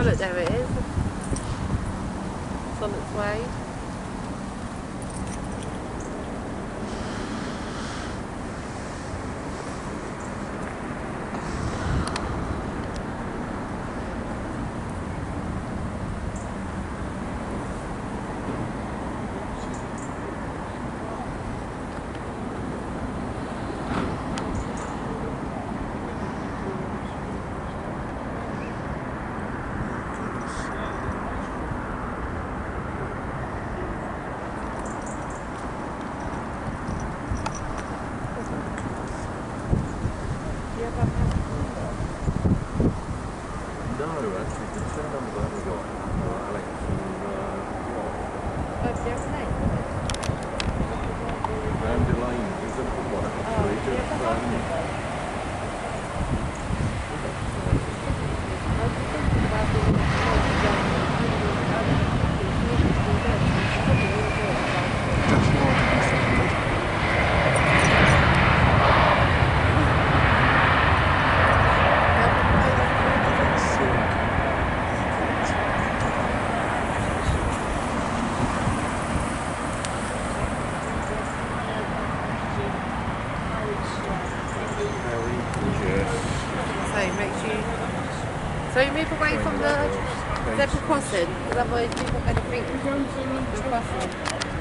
Oh look, there it is. It's on its way. No, actually, the two numbers I haven't got are Alex and Elaine. Is a good one, actually. So you move away from the zebra crossing, because otherwise people are going to think you're crossing.